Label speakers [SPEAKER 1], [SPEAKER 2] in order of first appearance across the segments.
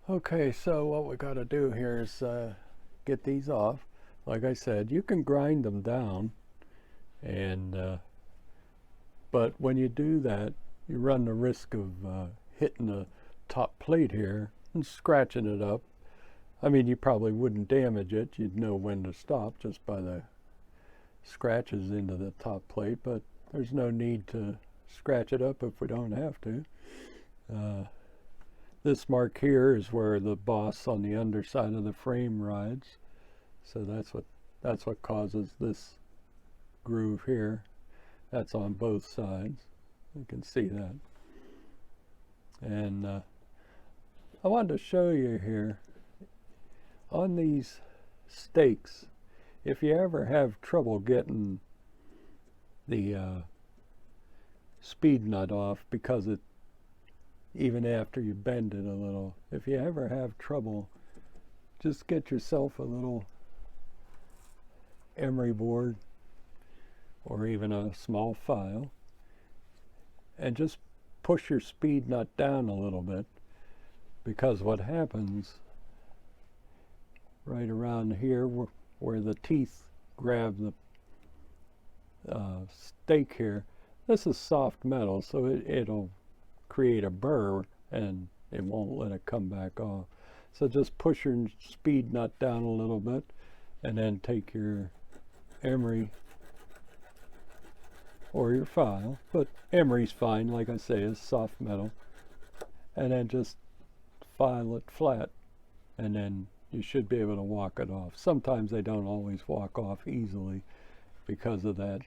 [SPEAKER 1] Okay, so what we got to do here is get these off. Like I said, you can grind them down, and but when you do that, you run the risk of hitting the top plate here and scratching it up. I mean, you probably wouldn't damage it. You'd know when to stop just by the scratches into the top plate, but there's no need to scratch it up if we don't have to. This mark here is where the boss on the underside of the frame rides. So that's what causes this groove here. That's on both sides. You can see that. And I wanted to show you here on these stakes, if you ever have trouble getting the speed nut off because it, even after you bend it a little, if you ever have trouble, just get yourself a little emery board or even a small file and just push your speed nut down a little bit, because what happens right around here where the teeth grab the stake here, this is soft metal, so it'll create a burr and it won't let it come back off. So just push your speed nut down a little bit and then take your emery or your file, but emery's fine, like I say, is soft metal, and then just file it flat, and then you should be able to walk it off. Sometimes they don't always walk off easily because of that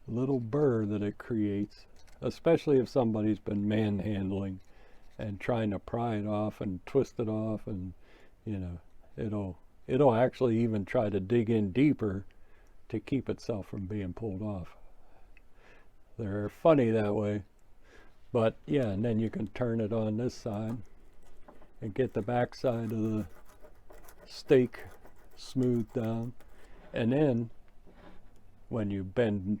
[SPEAKER 1] little burr that it creates, especially if somebody's been manhandling and trying to pry it off and twist it off, and you know, it'll actually even try to dig in deeper to keep itself from being pulled off. They're funny that way. But yeah, and then you can turn it on this side and get the back side of the stake smoothed down, and then when you bend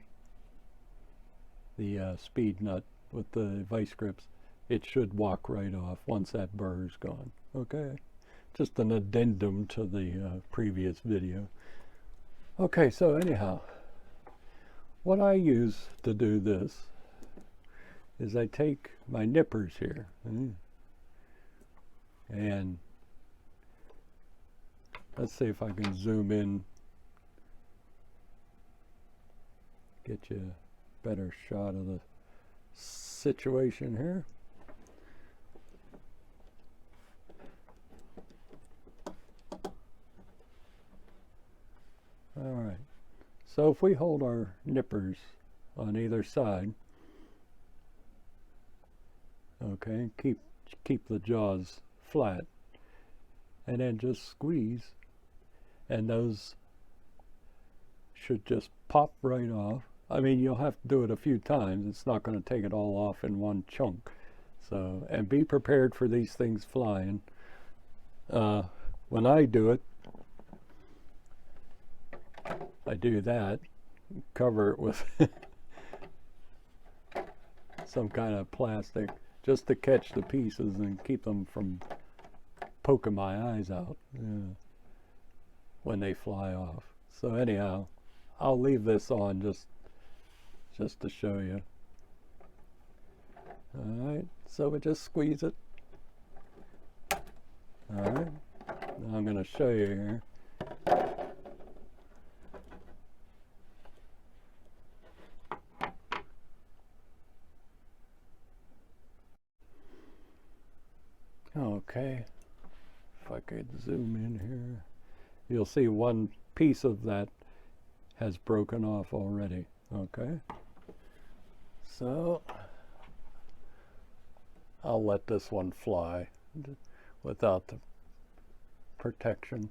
[SPEAKER 1] the speed nut with the vice grips, it should walk right off once that burr is gone. Okay, just an addendum to the previous video. Okay, so anyhow, what I use to do this is I take my nippers here and let's see if I can zoom in, get you a better shot of the situation here. All right, so if we hold our nippers on either side, okay, keep the jaws flat, and then just squeeze, and those should just pop right off. I mean, you'll have to do it a few times. It's not going to take it all off in one chunk. So, and be prepared for these things flying. When I do it, I do that, cover it with some kind of plastic just to catch the pieces and keep them from poking my eyes out when they fly off. So anyhow, I'll leave this on just to show you. All right, so we just squeeze it. All right, now I'm going to show you here. Okay, if I could zoom in here, you'll see one piece of that has broken off already. Okay, so I'll let this one fly without the protection.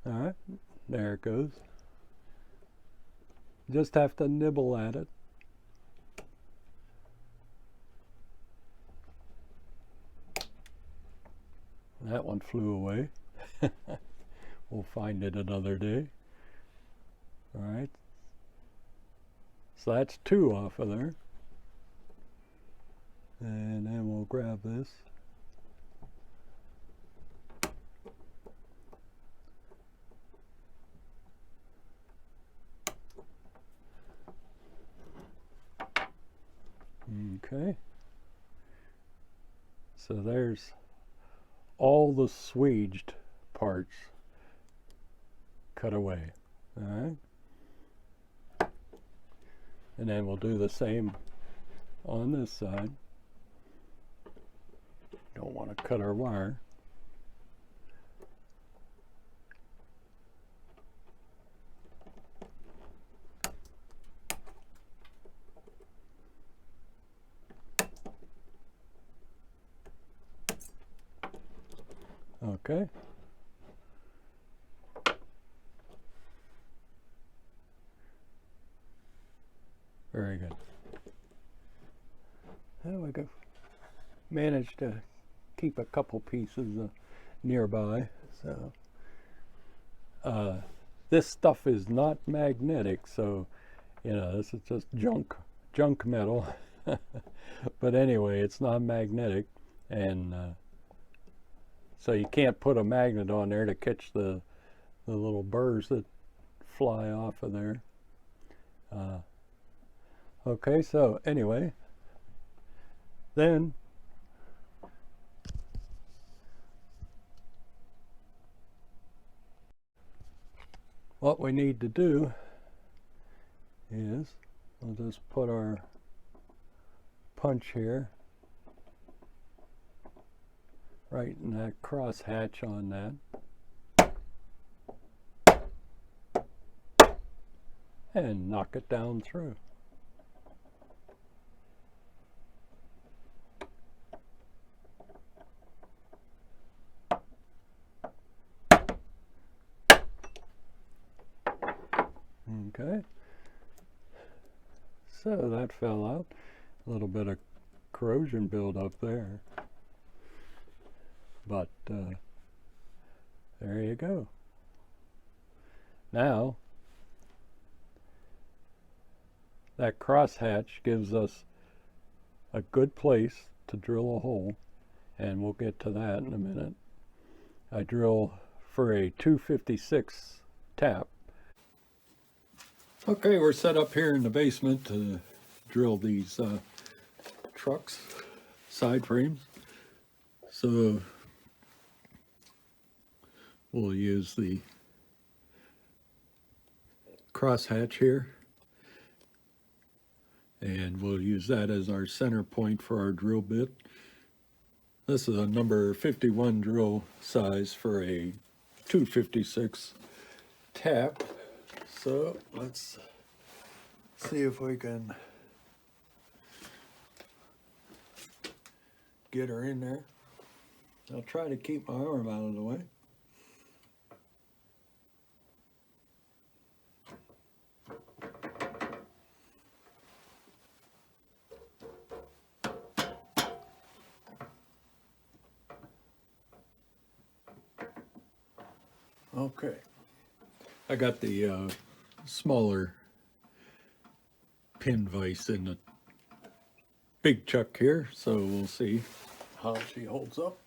[SPEAKER 1] All right, there it goes. Just have to nibble at it. That one flew away. We'll find it another day. All right. So that's two off of there. And then we'll grab this. So there's all the swaged parts cut away. All right. And then we'll do the same on this side. Don't want to cut our wire. Okay. Very good. There we go. Managed to keep a couple pieces nearby. So this stuff is not magnetic, so you know, this is just junk metal. But anyway, it's not magnetic, and so you can't put a magnet on there to catch the little burrs that fly off of there. Okay, so anyway, then what we need to do is we'll just put our punch here right in that cross hatch on that, and knock it down through. Okay, so that fell out. A little bit of corrosion buildup there, but there you go. Now that crosshatch gives us a good place to drill a hole, and we'll get to that in a minute. I drill for a 256 tap. Okay, we're set up here in the basement to drill these trucks, side frames. So we'll use the crosshatch here, and we'll use that as our center point for our drill bit. This is a number 51 drill size for a 256 tap. So let's see if we can get her in there. I'll try to keep my arm out of the way. Okay, I got the smaller pin vise in the big chuck here, so we'll see how she holds up.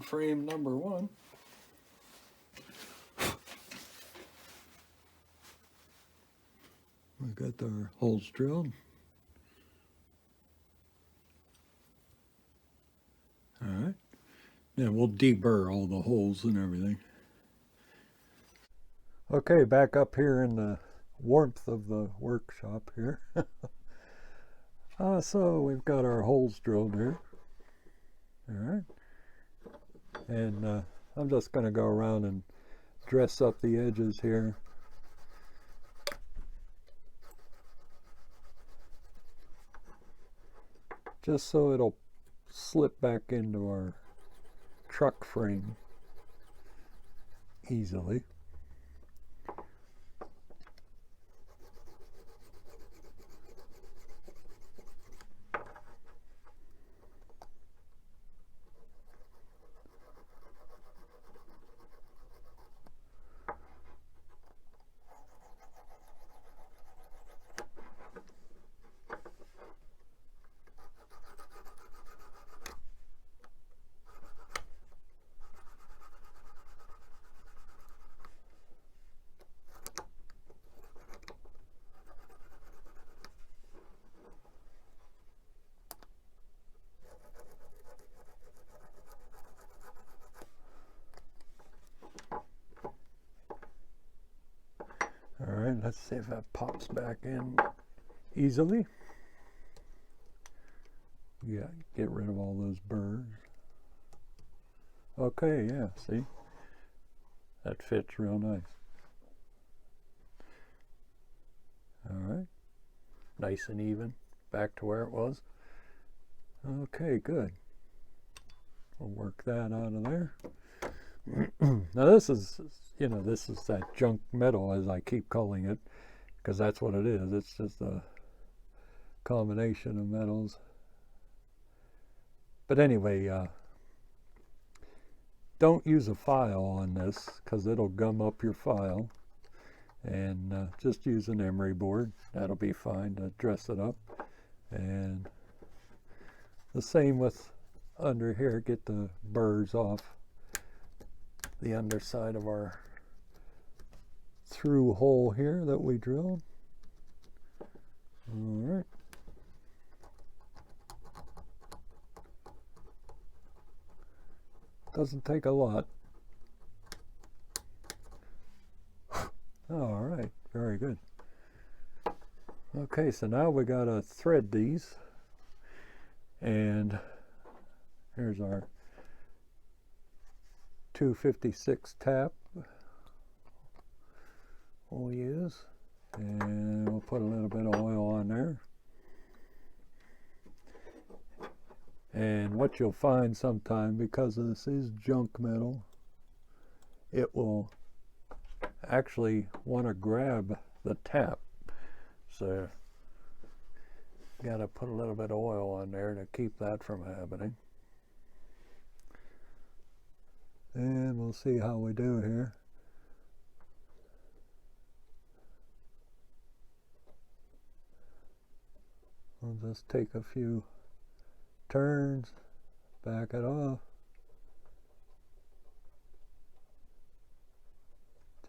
[SPEAKER 1] frame number 1. We got our holes drilled. All right. Then we'll deburr all the holes and everything. Okay, back up here in the warmth of the workshop here. So we've got our holes drilled here. All right. And I'm just going to go around and dress up the edges here. Just so it'll slip back into our truck frame easily. All right, let's see if that pops back in easily. Yeah, get rid of all those burrs. Okay, yeah, see? That fits real nice. All right, nice and even, back to where it was. Okay, good. We'll work that out of there. Now this is, you know, this is that junk metal, as I keep calling it, because that's what it is. It's just a combination of metals. But anyway, don't use a file on this because it'll gum up your file. And just use an emery board. That'll be fine to dress it up. And the same with under here. Get the burrs off the underside of our through hole here that we drilled. All right. Doesn't take a lot. All right, very good. Okay, so now we gotta thread these, and here's our 256 tap we'll use, and we'll put a little bit of oil on there. And what you'll find sometime, because this is junk metal, it will actually want to grab the tap. So got to put a little bit of oil on there to keep that from happening. And we'll see how we do here. We'll just take a few turns, back it off,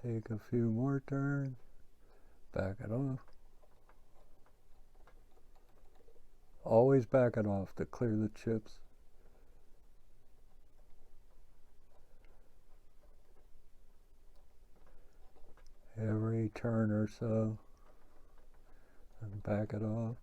[SPEAKER 1] take a few more turns, back it off. Always back it off to clear the chips. Every turn or so, and back it off.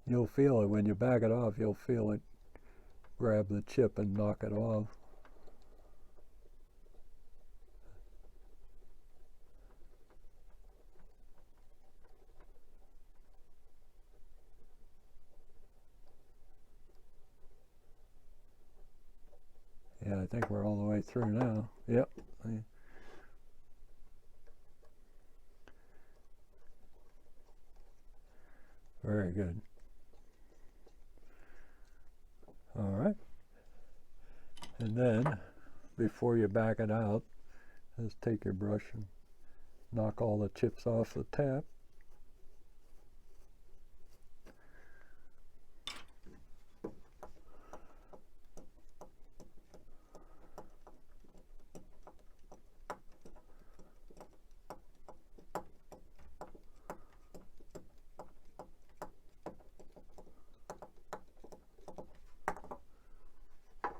[SPEAKER 1] You'll feel it when you back it off, you'll feel it grab the chip and knock it off. Yeah, I think we're all the way through now. Yep. Very good. All right. And then, before you back it out, just take your brush and knock all the chips off the tap.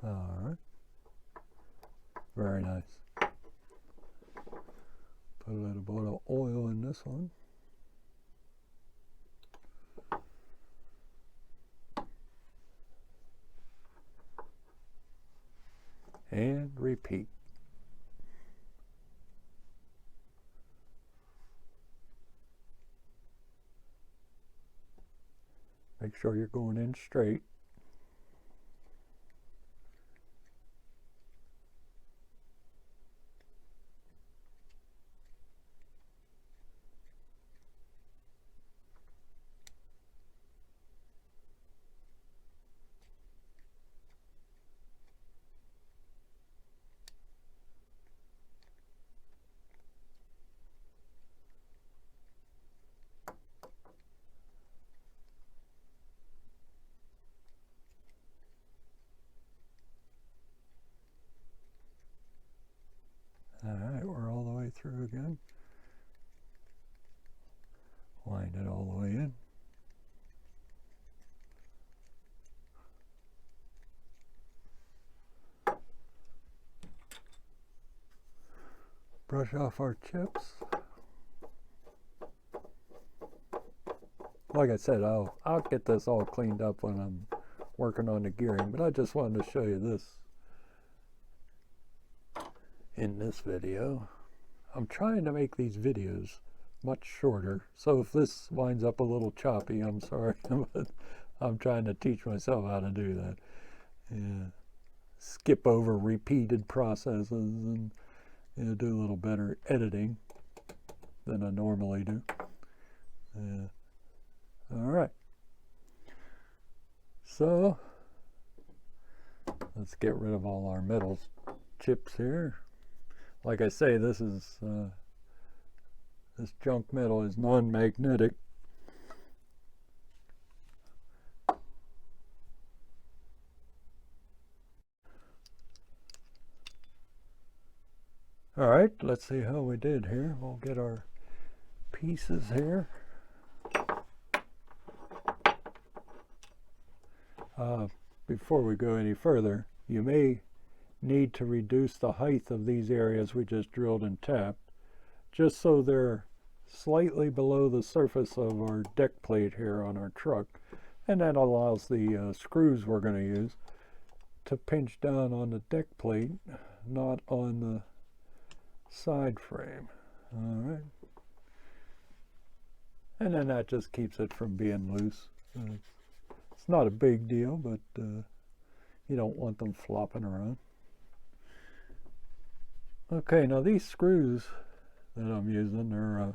[SPEAKER 1] All right, very nice. Put a little bit of oil in this one. And repeat. Make sure you're going in straight. Alright, we're all the way through again. Wind it all the way in. Brush off our chips. Like I said, I'll get this all cleaned up when I'm working on the gearing, but I just wanted to show you this in this video. I'm trying to make these videos much shorter, so if this winds up a little choppy, I'm sorry, but I'm trying to teach myself how to do that. Yeah. Skip over repeated processes and do a little better editing than I normally do. All right, so let's get rid of all our metal chips here. Like I say, this junk metal is non-magnetic. All right, let's see how we did here. We'll get our pieces here. Before we go any further, you may need to reduce the height of these areas we just drilled and tapped, just so they're slightly below the surface of our deck plate here on our truck, and that allows the screws we're going to use to pinch down on the deck plate, not on the side frame. All right, and then that just keeps it from being loose. It's not a big deal, but you don't want them flopping around. Okay, now these screws that I'm using, they're,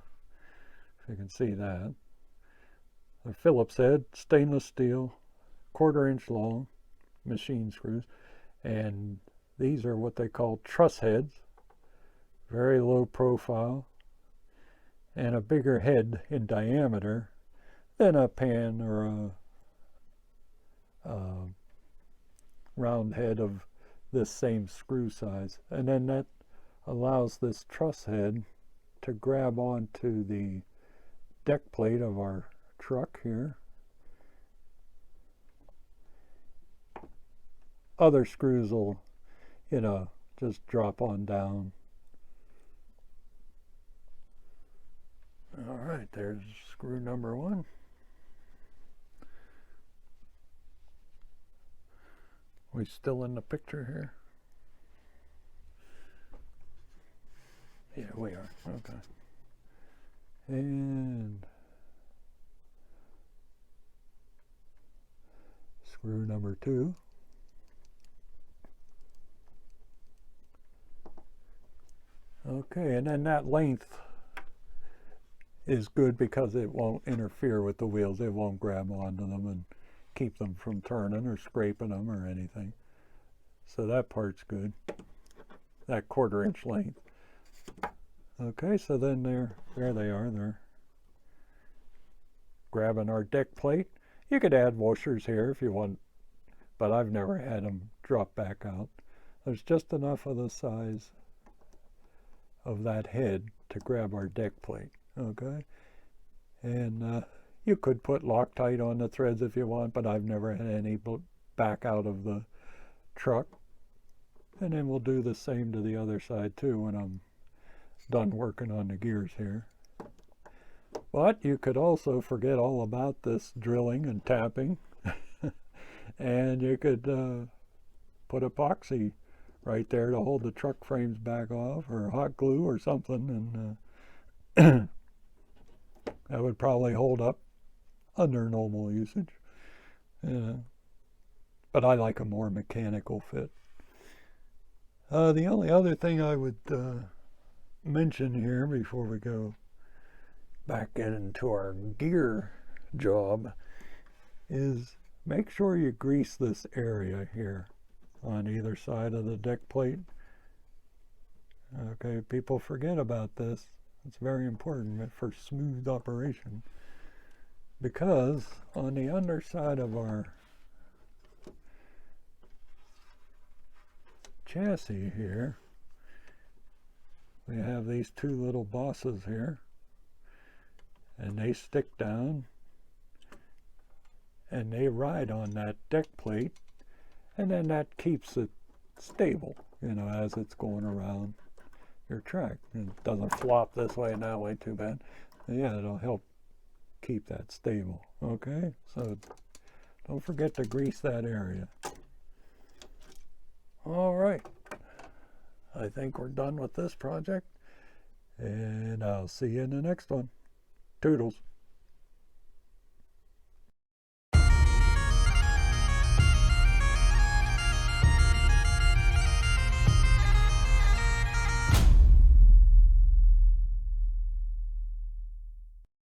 [SPEAKER 1] if you can see that, they're Phillips head, stainless steel, 1/4 inch long, machine screws, and these are what they call truss heads, very low profile, and a bigger head in diameter than a pan or a round head of this same screw size. And then that allows this truss head to grab onto the deck plate of our truck here. Other screws will, just drop on down. All right, there's screw number 1. We still in the picture here? Yeah, we are. Okay. And screw number 2. Okay, and then that length is good because it won't interfere with the wheels. It won't grab onto them and keep them from turning or scraping them or anything. So that part's good. That 1/4 inch length. Okay, so then there they are. They're grabbing our deck plate. You could add washers here if you want, but I've never had them drop back out. There's just enough of the size of that head to grab our deck plate, okay? And you could put Loctite on the threads if you want, but I've never had any back out of the truck. And then we'll do the same to the other side too when I'm done working on the gears here. But you could also forget all about this drilling and tapping and you could put epoxy right there to hold the truck frames back off, or hot glue or something, and that would probably hold up under normal usage. But I like a more mechanical fit. The only other thing I would mention here before we go back into our gear job is make sure you grease this area here on either side of the deck plate. Okay, people forget about this. It's very important for smooth operation, because on the underside of our chassis here, we have these two little bosses here, and they stick down and they ride on that deck plate, and then that keeps it stable, you know, as it's going around your track. It doesn't flop this way and that way too bad. Yeah, it'll help keep that stable. Okay, so don't forget to grease that area. All right, I think we're done with this project, and I'll see you in the next one. Toodles.